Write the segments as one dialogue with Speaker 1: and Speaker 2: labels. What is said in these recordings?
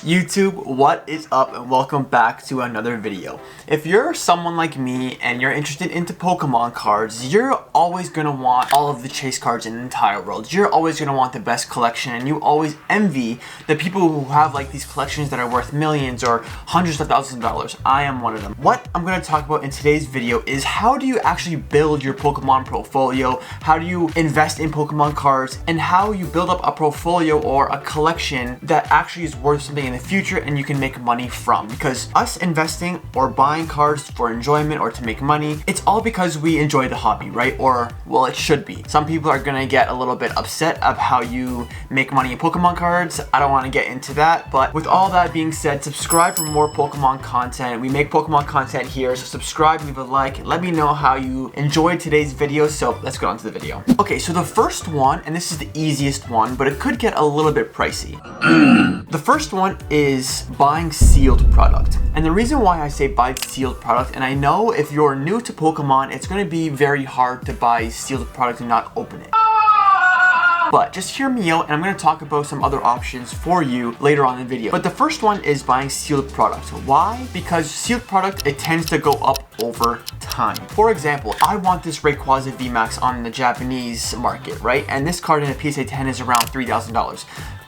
Speaker 1: YouTube, what is up and welcome back to another video. If you're someone like me and you're interested into Pokemon cards, you're always going to want all of the chase cards in the entire world. You're always going to want the best collection, and you always envy the people who have like these collections that are worth millions or hundreds of thousands of dollars. I am one of them. What I'm going to talk about in today's video is how do you actually build your Pokemon portfolio, how do you invest in Pokemon cards, and how you build up a portfolio or a collection that actually is worth something in the future and you can make money from. Because us investing or buying cards for enjoyment or to make money, it's all because we enjoy the hobby, right? Or, well, it should be. Some people are gonna get a little bit upset of how you make money in Pokemon cards. I don't want to get into that, but with all that being said, subscribe for more Pokemon content. We make Pokemon content here, so subscribe, leave a like, let me know how you enjoyed today's video. So let's go on to the video. Okay, so the first one, and this is the easiest one, but it could get a little bit pricey. The first one is buying sealed product. And the reason why I say buy sealed product, and I know if you're new to Pokemon, it's going to be very hard to buy sealed product and not open it. But just hear me out, and I'm going to talk about some other options for you later on in the video. But the first one is buying sealed product. Why? Because sealed product, it tends to go up over time. For example, I want this Rayquaza VMAX on the Japanese market, right? And this card in a PSA 10 is around $3,000.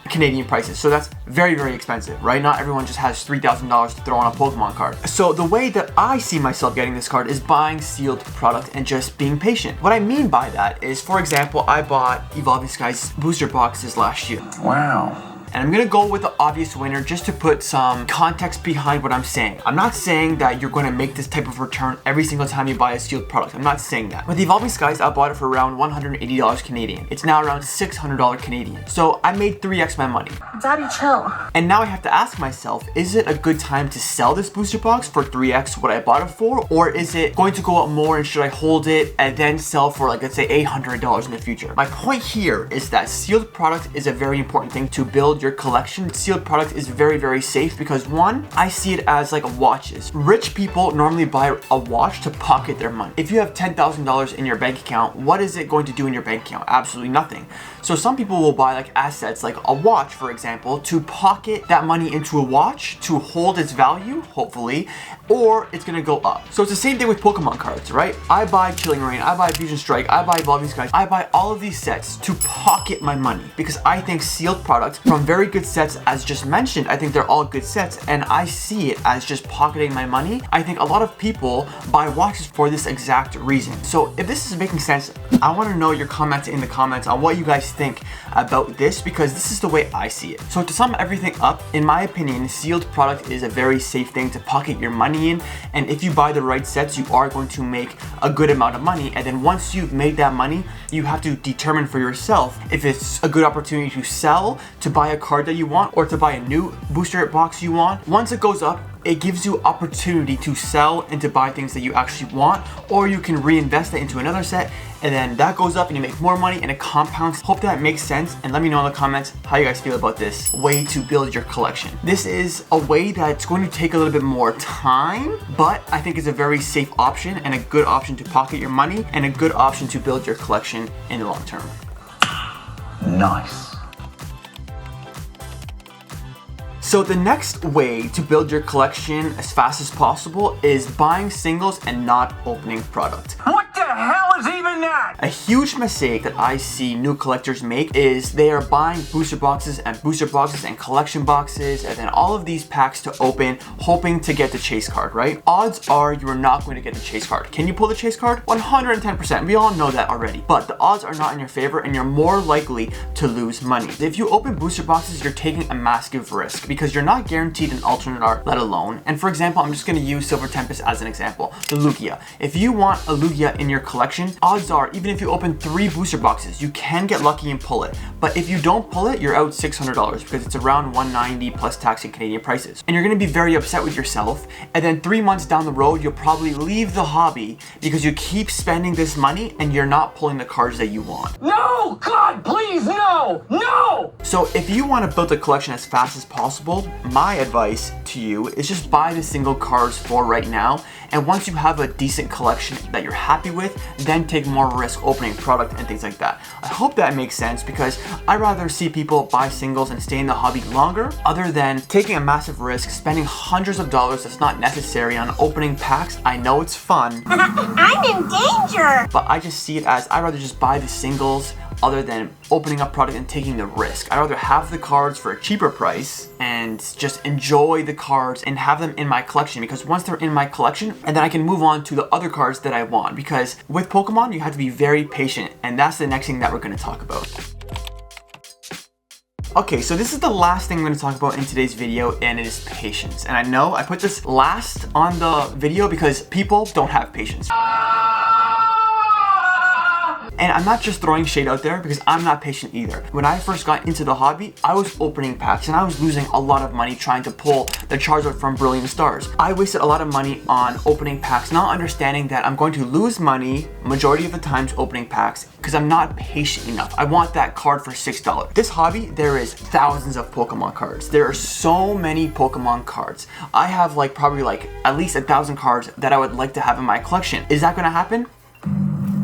Speaker 1: Canadian prices, so that's very, very expensive, right? Not everyone just has $3,000 to throw on a Pokemon card. So the way that I see myself getting this card is buying sealed product and just being patient. What I mean by that is, for example, I bought Evolving Skies booster boxes last year. Wow. And I'm gonna go with the obvious winner just to put some context behind what I'm saying. I'm not saying that you're gonna make this type of return every single time you buy a sealed product. I'm not saying that. With the Evolving Skies, I bought it for around $180 Canadian. It's now around $600 Canadian. So I made 3x my money.
Speaker 2: Daddy, chill.
Speaker 1: And now I have to ask myself, is it a good time to sell this booster box for 3x what I bought it for? Or is it going to go up more, and should I hold it and then sell for, like, let's say $800 in the future? My point here is that sealed product is a very important thing to build your collection. Sealed product is very, very safe because, one, I see it as like watches. Rich people normally buy a watch to pocket their money. If you have $10,000 in your bank account, what is it going to do in your bank account? Absolutely nothing. So some people will buy like assets like a watch, for example, to pocket that money into a watch to hold its value, hopefully, or it's gonna go up. So it's the same thing with Pokemon cards, right? I buy Killing Rain, I buy Fusion Strike, I buy Evolving Skies, I buy all of these sets to pocket my money because I think sealed products from very good sets, as just mentioned, I think they're all good sets, and I see it as just pocketing my money. I think a lot of people buy watches for this exact reason. So if this is making sense, I want to know your comments in the comments on what you guys think about this, because this is the way I see it. So to sum everything up, in my opinion, sealed product is a very safe thing to pocket your money in, and if you buy the right sets, you are going to make a good amount of money. And then once you've made that money, you have to determine for yourself if it's a good opportunity to sell, to buy a card that you want, or to buy a new booster box you want. Once it goes up, it gives you opportunity to sell and to buy things that you actually want, or you can reinvest it into another set, and then that goes up and you make more money and it compounds. Hope that makes sense, and let me know in the comments how you guys feel about this way to build your collection. This is a way that's going to take a little bit more time, but I think it's a very safe option and a good option to pocket your money and a good option to build your collection in the long term.
Speaker 3: Nice.
Speaker 1: So the next way to build your collection as fast as possible is buying singles and not opening product.
Speaker 3: What the hell is even that?
Speaker 1: A huge mistake that I see new collectors make is they are buying booster boxes and collection boxes and then all of these packs to open, hoping to get the chase card, right? Odds are you are not going to get the chase card. Can you pull the chase card? 110%. We all know that already. But the odds are not in your favor and you're more likely to lose money. If you open booster boxes, you're taking a massive risk because you're not guaranteed an alternate art, let alone. And for example, I'm just going to use Silver Tempest as an example. The Lugia. If you want a Lugia in your collection, odds are, even if you open 3 booster boxes, you can get lucky and pull it. But if you don't pull it, you're out $600 because it's around $190 plus tax in Canadian prices. And you're going to be very upset with yourself. And then 3 months down the road, you'll probably leave the hobby because you keep spending this money and you're not pulling the cards that you want.
Speaker 3: No! God, please, no! No!
Speaker 1: So if you want to build a collection as fast as possible, my advice to you is just buy the single cards for right now, and once you have a decent collection that you're happy with, then take more more risk opening product and things like that. I hope that makes sense because I'd rather see people buy singles and stay in the hobby longer other than taking a massive risk, spending hundreds of dollars that's not necessary on opening packs. I know it's fun.
Speaker 2: I'm in danger!
Speaker 1: But I just see it as I'd rather just buy the singles other than opening up product and taking the risk. I'd rather have the cards for a cheaper price and just enjoy the cards and have them in my collection, because once they're in my collection, and then I can move on to the other cards that I want, because with Pokemon you have to be very patient, and that's the next thing that we're going to talk about. Okay, so this is the last thing I'm going to talk about in today's video, and it is patience. And I know I put this last on the video because people don't have patience. And I'm not just throwing shade out there because I'm not patient either. When I first got into the hobby, I was opening packs and I was losing a lot of money trying to pull the Charizard from Brilliant Stars. I wasted a lot of money on opening packs, not understanding that I'm going to lose money majority of the times opening packs because I'm not patient enough. I want that card for $6. This hobby, there is thousands of Pokemon cards. There are so many Pokemon cards. I have probably at least 1,000 cards that I would like to have in my collection. Is that gonna happen?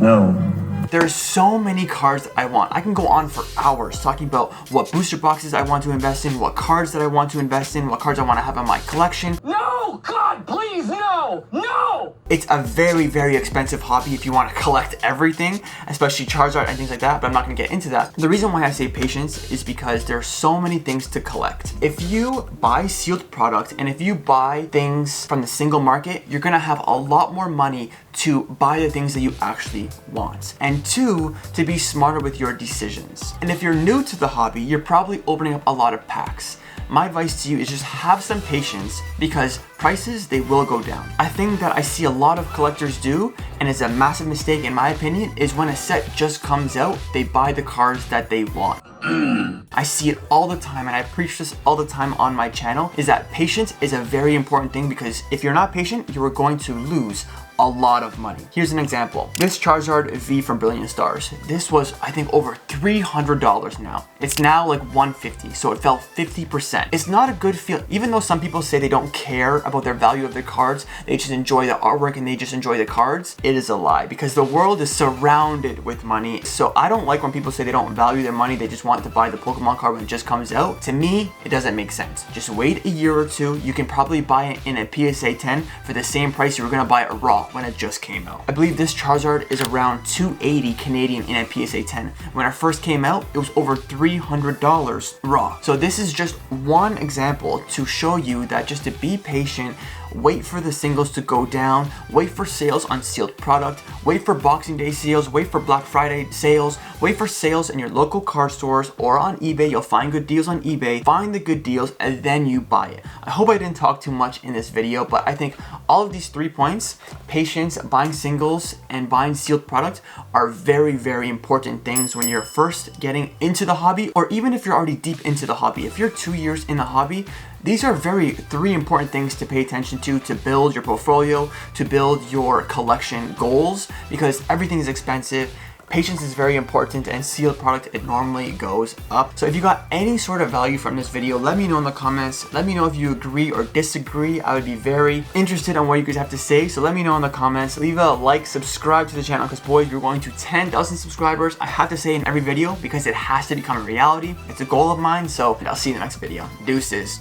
Speaker 3: No.
Speaker 1: There's so many cards that I want. I can go on for hours talking about what booster boxes I want to invest in, what cards that I want to invest in, what cards I want to have in my collection.
Speaker 3: No! God, please, no! No!
Speaker 1: It's a very, very expensive hobby if you want to collect everything, especially Charizard and things like that, but I'm not going to get into that. The reason why I say patience is because there are so many things to collect. If you buy sealed product and if you buy things from the single market, you're going to have a lot more money to buy the things that you actually want. And two, to be smarter with your decisions. And if you're new to the hobby, you're probably opening up a lot of packs. My advice to you is just have some patience because prices, they will go down. A thing that I see a lot of collectors do, and is a massive mistake in my opinion, is when a set just comes out, they buy the cards that they want. I see it all the time, and I preach this all the time on my channel, is that patience is a very important thing, because if you're not patient, you are going to lose a lot of money. Here's an example. This Charizard V from Brilliant Stars. This was, I think, over $300 now. It's now like $150, so it fell 50%. It's not a good feel. Even though some people say they don't care about their value of their cards, they just enjoy the artwork and they just enjoy the cards, it is a lie, because the world is surrounded with money. So I don't like when people say they don't value their money, they just want to buy the Pokemon card when it just comes out. To me, it doesn't make sense. Just wait a year or two. You can probably buy it in a PSA 10 for the same price you were gonna buy it raw when it just came out. I believe this Charizard is around $280 Canadian in a PSA 10. When it first came out, it was over $300 raw. So this is just one example to show you that just to be patient, wait for the singles to go down, wait for sales on sealed product, wait for Boxing Day sales, wait for Black Friday sales, wait for sales in your local card stores or on eBay. You'll find good deals on eBay, find the good deals, and then you buy it. I hope I didn't talk too much in this video, but I think all of these 3 points, patience, buying singles, and buying sealed product, are very, very important things when you're first getting into the hobby, or even if you're already deep into the hobby. If you're 2 years in the hobby, these are 3 important things to pay attention to build your portfolio, to build your collection goals, because everything is expensive. Patience is very important, and sealed product, it normally goes up. So if you got any sort of value from this video, let me know in the comments. Let me know if you agree or disagree. I would be very interested on what you guys have to say. So let me know in the comments. Leave a like, subscribe to the channel, because boys, we're going to 10,000 subscribers. I have to say in every video because it has to become a reality. It's a goal of mine. So I'll see you in the next video. Deuces.